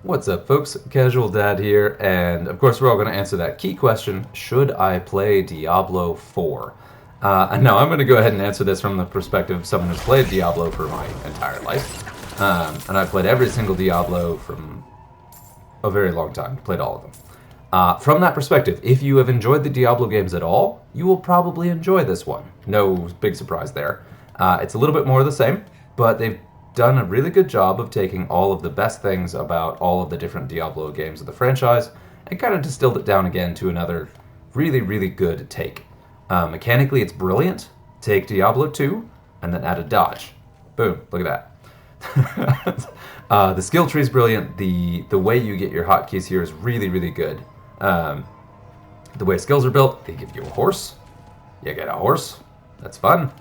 What's up, folks? Casual Dad here, and of course we're all going to answer that key question, should I play Diablo 4? And now I'm going to go ahead and answer this from the perspective of someone who's played Diablo for my entire life. And I've played every single Diablo from a very long time, played all of them. From that perspective, if you have enjoyed the Diablo games at all, you will probably enjoy this one. No big surprise there. It's a little bit more of the same, but they've done a really good job of taking all of the best things about all of the different Diablo games of the franchise and kind of distilled it down again to another really, really good take. Mechanically, it's brilliant. Take Diablo 2 and then add a dodge. Boom, look at that. The skill tree is brilliant. The way you get your hotkeys here is really, really good. The way skills are built, they give you a horse. You get a horse. That's fun.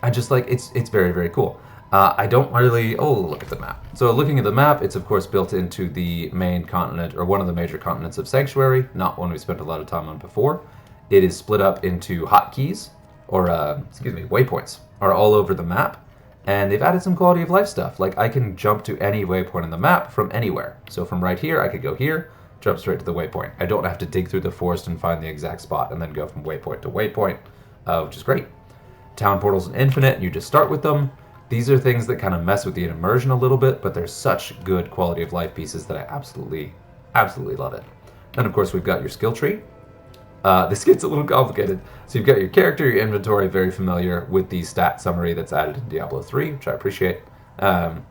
I just like it's very, very cool. I don't really look at the map. So looking at the map, it's of course built into the main continent or one of the major continents of Sanctuary, not one we spent a lot of time on before. It is split up into hotkeys or waypoints are all over the map, and they've added some quality of life stuff. Like I can jump to any waypoint in the map from anywhere. So from right here, I could go here, jump straight to the waypoint. I don't have to dig through the forest and find the exact spot and then go from waypoint to waypoint, which is great. Town portals are infinite, and you just start with them. These are things that kind of mess with the immersion a little bit, but they're such good quality of life pieces that I absolutely, absolutely love it. And of course, we've got your skill tree. This gets a little complicated. So you've got your character, your inventory, very familiar with the stat summary that's added in Diablo 3, which I appreciate. And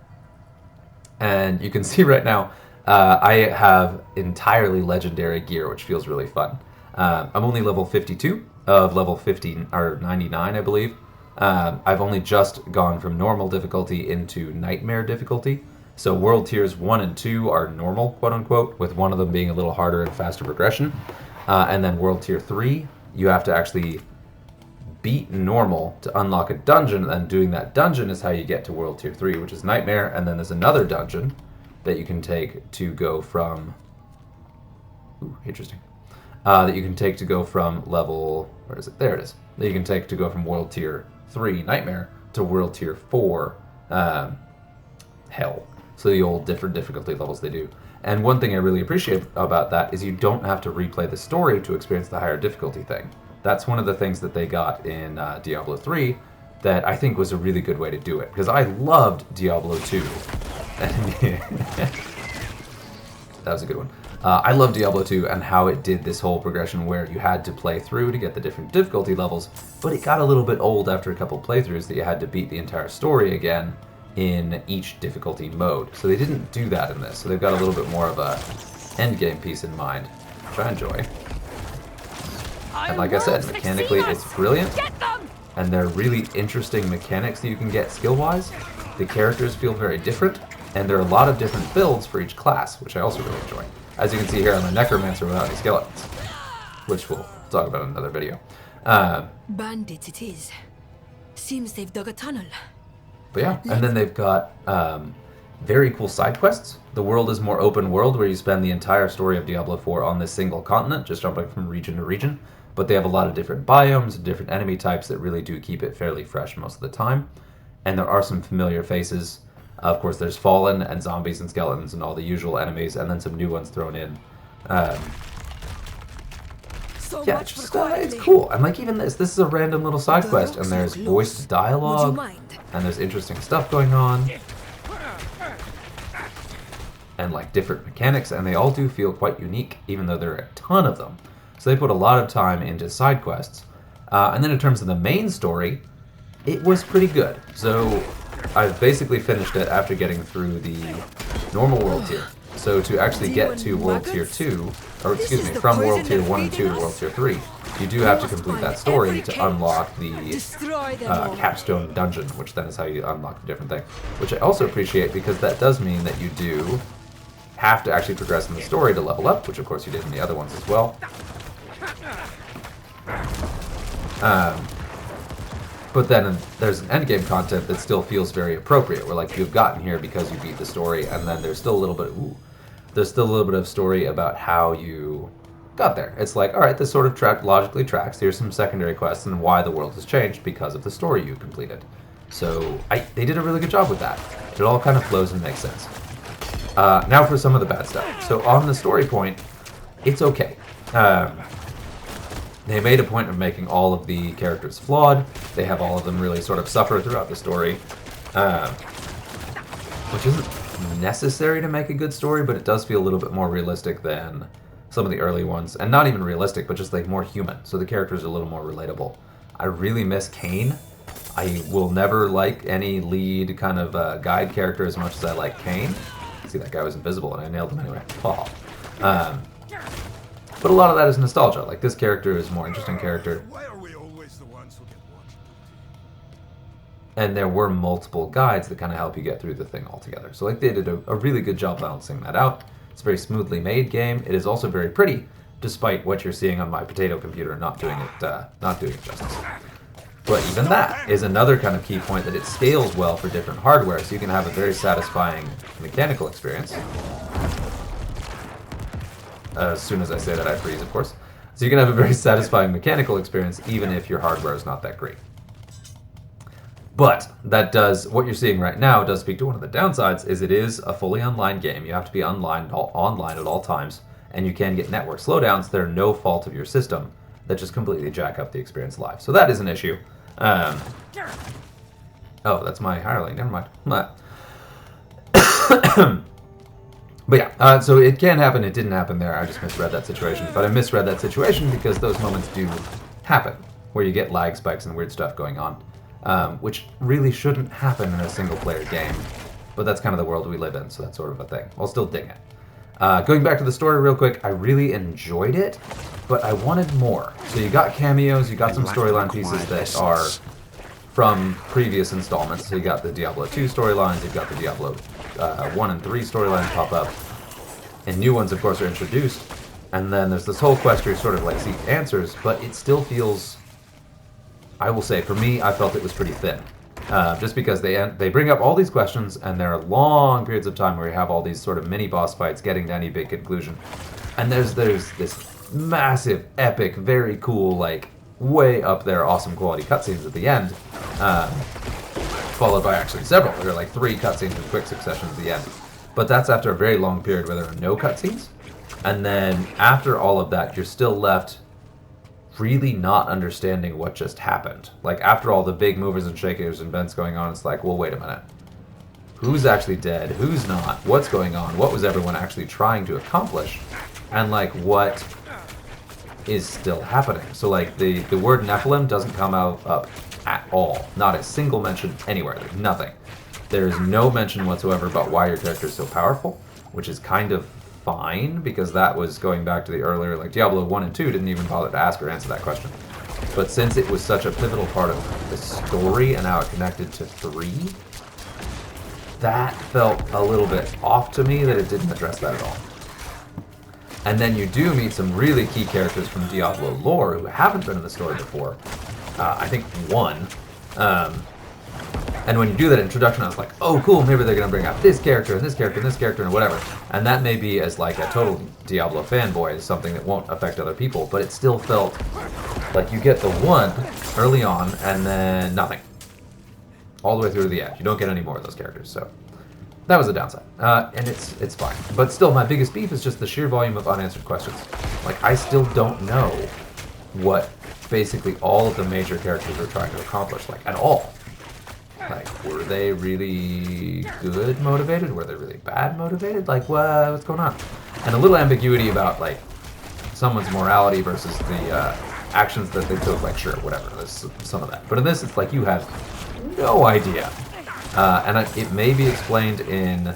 you can see right now, I have entirely legendary gear, which feels really fun. I'm only level 52 of level 50 or 99, I believe. I've only just gone from normal difficulty into nightmare difficulty. So world tiers 1 and 2 are normal, quote unquote, with one of them being a little harder and faster progression. And then world tier 3, you have to actually beat normal to unlock a dungeon, and doing that dungeon is how you get to world tier 3, which is nightmare. And then there's another dungeon that you can take to go from... Ooh, interesting. That you can take to go from level... Where is it? There it is. That you can take to go from World Tier 3 Nightmare to World Tier 4 Hell. So the old different difficulty levels they do. And one thing I really appreciate about that is you don't have to replay the story to experience the higher difficulty thing. That's one of the things that they got in Diablo 3 that I think was a really good way to do it. Because I loved Diablo 2. That was a good one. I love Diablo 2 and how it did this whole progression where you had to play through to get the different difficulty levels, but it got a little bit old after a couple playthroughs that you had to beat the entire story again in each difficulty mode. So they didn't do that in this, so they've got a little bit more of a endgame piece in mind, which I enjoy. And like I said, mechanically it's brilliant, and they're really interesting mechanics that you can get skill-wise. The characters feel very different, and there are a lot of different builds for each class, which I also really enjoy. As you can see here, I'm a necromancer without any skeletons, which we'll talk about in another video. Bandits it is. Seems they've dug a tunnel. But yeah, and then they've got very cool side quests. The world is more open world, where you spend the entire story of Diablo 4 on this single continent, just jumping from region to region. But they have a lot of different biomes and different enemy types that really do keep it fairly fresh most of the time. And there are some familiar faces. Of course, there's Fallen and zombies and skeletons and all the usual enemies, and then some new ones thrown in. Yeah, it's cool. And like even this is a random little side quest, and there's voiced dialogue, and there's interesting stuff going on, and like different mechanics, and they all do feel quite unique, even though there are a ton of them. So they put a lot of time into side quests. And then in terms of the main story, it was pretty good. So I've basically finished it after getting through the normal world tier. So to actually get to world tier 2, or excuse me, from world tier 1 and 2 to world tier 3, you do have to complete that story to unlock the capstone dungeon, which then is how you unlock the different thing. Which I also appreciate, because that does mean that you do have to actually progress in the story to level up, which of course you did in the other ones as well. But then there's an endgame content that still feels very appropriate, where like you've gotten here because you beat the story, and then there's still a little bit of story about how you got there. It's like, all right, this sort of logically tracks. Here's some secondary quests and why the world has changed because of the story you completed. So they did a really good job with that. It all kind of flows and makes sense. Now for some of the bad stuff. So on the story point, it's okay. They made a point of making all of the characters flawed. They have all of them really sort of suffer throughout the story, which isn't necessary to make a good story, but it does feel a little bit more realistic than some of the early ones. And not even realistic, but just like more human. So the characters are a little more relatable. I really miss Kane. I will never like any lead kind of guide character as much as I like Kane. See, that guy was invisible and I nailed him anyway. Oh. But a lot of that is nostalgia. Like, this character is a more interesting character. Why are we always the ones who get watched? And there were multiple guides that kind of help you get through the thing altogether. So, like, they did a really good job balancing that out. It's a very smoothly made game. It is also very pretty, despite what you're seeing on my potato computer not doing it justice. But even that is another kind of key point, that it scales well for different hardware, so you can have a very satisfying mechanical experience. As soon as I say that, I freeze, of course. So you can have a very satisfying mechanical experience, even if your hardware is not that great. But what you're seeing right now does speak to one of the downsides, is it is a fully online game. You have to be online at all times, and you can get network slowdowns that are no fault of your system that just completely jack up the experience live. So that is an issue. Oh, that's my hireling. Never mind. But yeah, so it can happen. It didn't happen there. I just misread that situation. But I misread that situation because those moments do happen, where you get lag spikes and weird stuff going on, which really shouldn't happen in a single-player game. But that's kind of the world we live in, so that's sort of a thing. I'll still ding it. Going back to the story real quick, I really enjoyed it, but I wanted more. So you got cameos, you got some storyline pieces that are from previous installments. So you got the Diablo 2 storylines, you've got the Diablo 1 and 3 storylines pop up, and new ones, of course, are introduced. And then there's this whole quest where you sort of like seek answers, but it still feels, I will say, for me, I felt it was pretty thin. Just because they bring up all these questions, and there are long periods of time where you have all these sort of mini boss fights getting to any big conclusion. And there's this massive, epic, very cool, like, way up there, awesome quality cutscenes at the end, followed by actually several. There are like 3 cutscenes in quick succession at the end. But that's after a very long period where there are no cutscenes. And then after all of that, you're still left really not understanding what just happened. Like, after all the big movers and shakers and events going on, it's like, well, wait a minute. Who's actually dead? Who's not? What's going on? What was everyone actually trying to accomplish? And, like, what is still happening? So, like, the word Nephilim doesn't come up at all. Not a single mention anywhere. There's nothing. There's no mention whatsoever about why your character is so powerful, which is kind of fine, because that was going back to the earlier, like, Diablo 1 and 2 didn't even bother to ask or answer that question. But since it was such a pivotal part of the story and how it connected to 3, that felt a little bit off to me, that it didn't address that at all. And then you do meet some really key characters from Diablo lore who haven't been in the story before. I think 1. And when you do that introduction, I was like, oh, cool, maybe they're going to bring out this character, and this character, and this character, and whatever. And that may be, as like a total Diablo fanboy, is something that won't affect other people, but it still felt like you get the 1 early on, and then nothing. All the way through to the end. You don't get any more of those characters, so that was a downside. And it's fine. But still, my biggest beef is just the sheer volume of unanswered questions. Like, I still don't know what basically all of the major characters are trying to accomplish, like, at all. Like, were they really good motivated? Were they really bad motivated? Like, what's going on? And a little ambiguity about, like, someone's morality versus the actions that they took. Like, sure, whatever, there's some of that. But in this, it's like you have no idea. And it may be explained in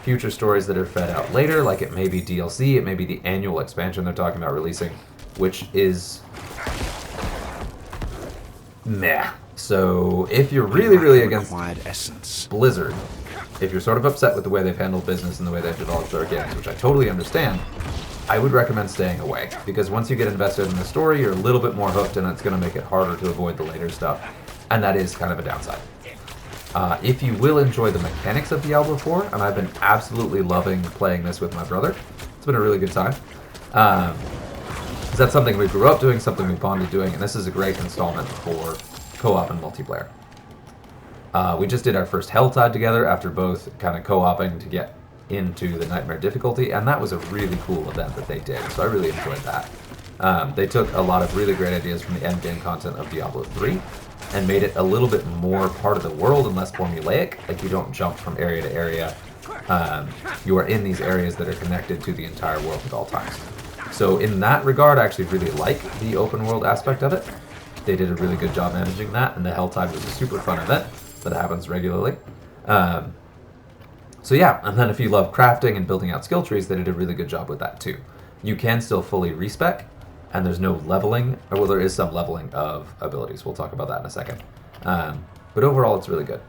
future stories that are fed out later. Like, it may be DLC, it may be the annual expansion they're talking about releasing, which is meh. So if you're really, really against Blizzard, if you're sort of upset with the way they've handled business and the way they've developed their games, which I totally understand, I would recommend staying away. Because once you get invested in the story, you're a little bit more hooked, and it's going to make it harder to avoid the later stuff. And that is kind of a downside. If you will enjoy the mechanics of Diablo 4, and I've been absolutely loving playing this with my brother, it's been a really good time. That's something we grew up doing, something we bonded doing, and this is a great installment for co-op and multiplayer. We just did our first Helltide together after both kind of co-oping to get into the Nightmare difficulty, and that was a really cool event that they did, so I really enjoyed that. They took a lot of really great ideas from the endgame content of Diablo 3 and made it a little bit more part of the world and less formulaic. Like, you don't jump from area to area. You are in these areas that are connected to the entire world at all times. So in that regard, I actually really like the open world aspect of it. They did a really good job managing that, and the Helltide was a super fun event that happens regularly. So yeah, and then if you love crafting and building out skill trees, they did a really good job with that too. You can still fully respec, and there's no leveling, or well, there is some leveling of abilities. We'll talk about that in a second. But overall, it's really good.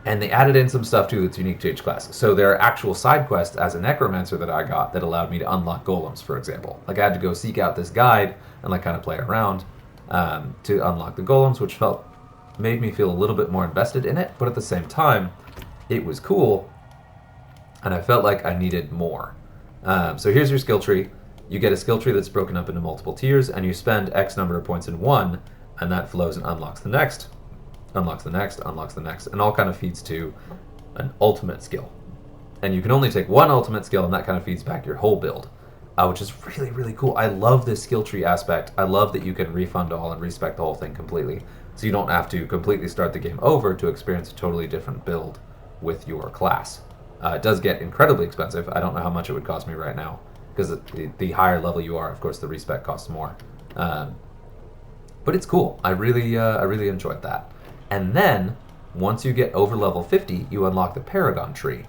And they added in some stuff too that's unique to each class. So there are actual side quests as a necromancer that I got that allowed me to unlock golems, for example. Like, I had to go seek out this guide and like kind of play around to unlock the golems, which made me feel a little bit more invested in it. But at the same time, it was cool, and I felt like I needed more. So here's your skill tree. You get a skill tree that's broken up into multiple tiers, and you spend X number of points in one, and that flows and unlocks the next, unlocks the next, unlocks the next, and all kind of feeds to an ultimate skill. And you can only take one ultimate skill, and that kind of feeds back your whole build, which is really, really cool. I love this skill tree aspect. I love that you can refund all and respec the whole thing completely, so you don't have to completely start the game over to experience a totally different build with your class. It does get incredibly expensive. I don't know how much it would cost me right now, because the higher level you are, of course, the respec costs more. But it's cool. I really enjoyed that. And then, once you get over level 50, you unlock the Paragon tree,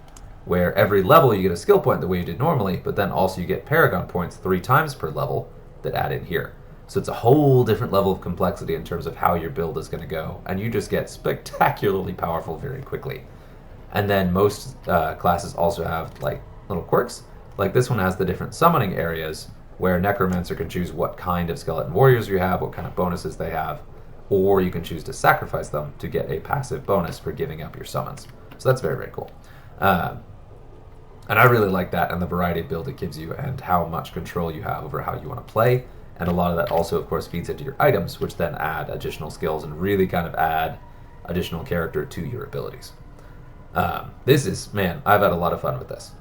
where every level you get a skill point the way you did normally, but then also you get Paragon points 3 times per level that add in here. So it's a whole different level of complexity in terms of how your build is going to go, and you just get spectacularly powerful very quickly. And then most classes also have like little quirks. Like, this one has the different summoning areas where Necromancer can choose what kind of skeleton warriors you have, what kind of bonuses they have, or you can choose to sacrifice them to get a passive bonus for giving up your summons. So that's very, very cool. And I really like that, and the variety of build it gives you and how much control you have over how you want to play. And a lot of that also, of course, feeds into your items, which then add additional skills and really kind of add additional character to your abilities. Man, I've had a lot of fun with this.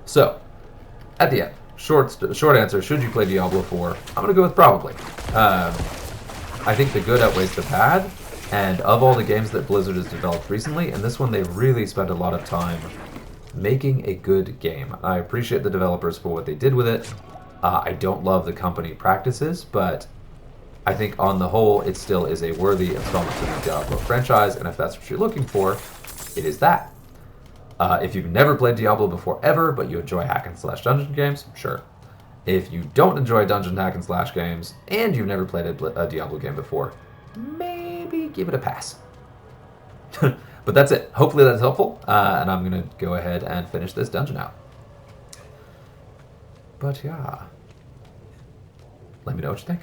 So, at the end, short answer, should you play Diablo 4? I'm going to go with probably. I think the good outweighs the bad, and of all the games that Blizzard has developed recently, and this one they really spent a lot of time making a good game. I appreciate the developers for what they did with it. I don't love the company practices, but I think on the whole, it still is a worthy installment to the Diablo franchise, and if that's what you're looking for, it is that. If you've never played Diablo before ever, but you enjoy hack and slash dungeon games, sure. If you don't enjoy dungeon hack and slash games, and you've never played a Diablo game before, maybe give it a pass. But that's it. Hopefully that's helpful, and I'm going to go ahead and finish this dungeon out. But yeah, let me know what you think.